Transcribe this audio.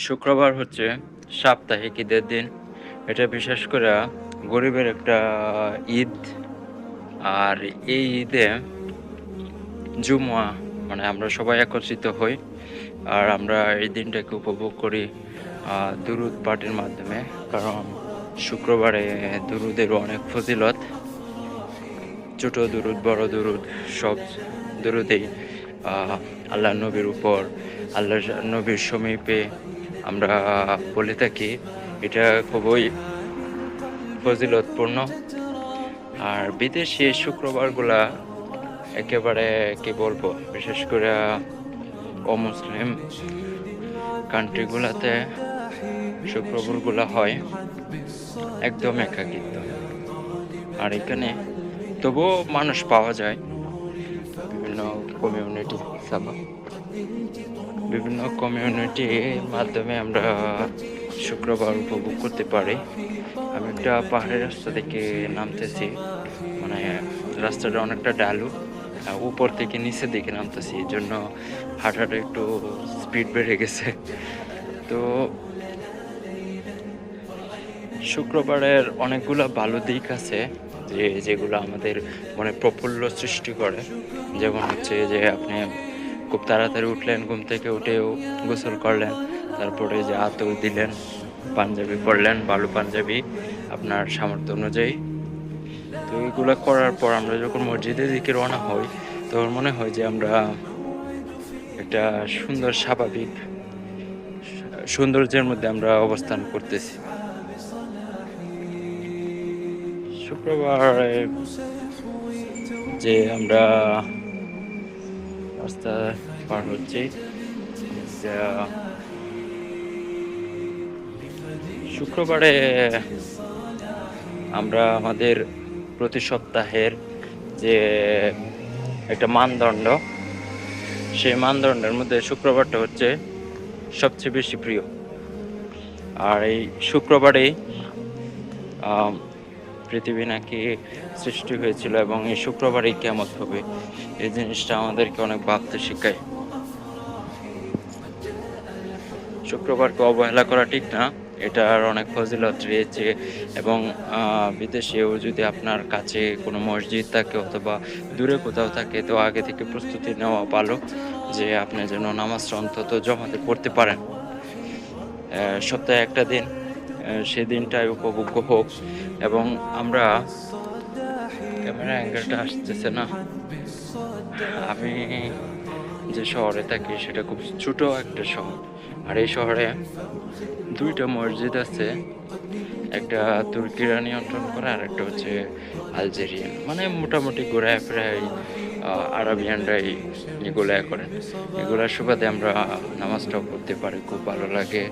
শুক্রবার হচ্ছে সাপ্তাহিক ঈদের দিন। এটা বিশেষ করে গরিবের একটা ঈদ। আর এই ঈদে জুমুয়া মানে আমরা সবাই একত্রিত হই। আর আমরা এই দিনটাকে উপভোগ করি দুরুদ পাঠের মাধ্যমে। কারণ শুক্রবারে দুরুদেরও অনেক ফজিলত। ছোট দুরুদ, বড় দুরুদ, সব দুরুদেই আল্লাহর নবীর উপর, আল্লাহর নবীর সমীপে আমরা বলে থাকি। এটা খুবই ফজিলতপূর্ণ। আর বিদেশি শুক্রবারগুলা একেবারে কি বলবো, বিশেষ করে অমুসলিম কান্ট্রিগুলাতে শুক্রবারগুলা হয় একদম একাকিত্ব। আর এখানে তবুও মানুষ পাওয়া যায় বিভিন্ন কমিউনিটি হিসাবে। বিভিন্ন কমিউনিটির মাধ্যমে আমরা শুক্রবার উপভোগ করতে পারি। আমি একটা পাহাড়ের রাস্তা থেকে নামতেছি, মানে রাস্তাটা অনেকটা ঢালু, উপর থেকে নিচের দিকে নামতেছি, এই জন্য হাঁটাটা একটু স্পিড বেড়ে গেছে। তো শুক্রবারের অনেকগুলো ভালো দিক আছে যেগুলো আমাদের মনে প্রফুল্ল সৃষ্টি করে। যেমন হচ্ছে যে আপনি খুব তাড়াতাড়ি উঠলেন, ঘুম থেকে উঠেও গোসল করলেন, তারপরে যে আতর দিলেন, পাঞ্জাবি পরলেন, ভালো পাঞ্জাবি আপনার সামর্থ্য অনুযায়ী। তো এগুলো করার পর আমরা যখন মসজিদের দিকে রওনা হই, তখন মনে হয় যে আমরা একটা সুন্দর স্বাভাবিক সৌন্দর্যের মধ্যে আমরা অবস্থান করতেছি। শুক্রবারে যে আমরা রাস্তা পার হচ্ছি, শুক্রবারে আমরা আমাদের প্রতি সপ্তাহের যে একটা মানদণ্ড, সেই মানদণ্ডের মধ্যে শুক্রবারটা হচ্ছে সবচেয়ে বেশি প্রিয়। আর এই শুক্রবারেই পৃথিবী নাকি সৃষ্টি হয়েছিল এবং এই শুক্রবারেই কিয়ামত হবে। এই জিনিসটা আমাদেরকে অনেক ভাবতে শেখায়। শুক্রবারকে অবহেলা করা ঠিক না, এটার অনেক ফজিলত রয়েছে। এবং বিদেশেও যদি আপনার কাছে কোনো মসজিদ থাকে অথবা দূরে কোথাও থাকে, তো আগে থেকে প্রস্তুতি নেওয়া ভালো যে আপনি যেন নামাজটা অন্তত জমাতে পড়তে পারেন। সপ্তাহে একটা দিন সেই দিনটাই উপভোগ্য হোক। এবং আমরা ক্যামেরা অ্যাঙ্গেলটা আসতেছে না, আমি যে শহরে থাকি সেটা খুব ছোট একটা শহর। আর এই শহরে দুইটা মসজিদ আছে, একটা তুর্কিরা নিয়ন্ত্রণ করে আর একটা হচ্ছে আলজেরিয়ান। মানে মোটামুটি ঘোরায় প্রায় আরবিয়ানরাই এগুলা করেন। এগুলার সুবাদে আমরা নামাজটাও পড়তে পারি, খুব ভালো লাগে।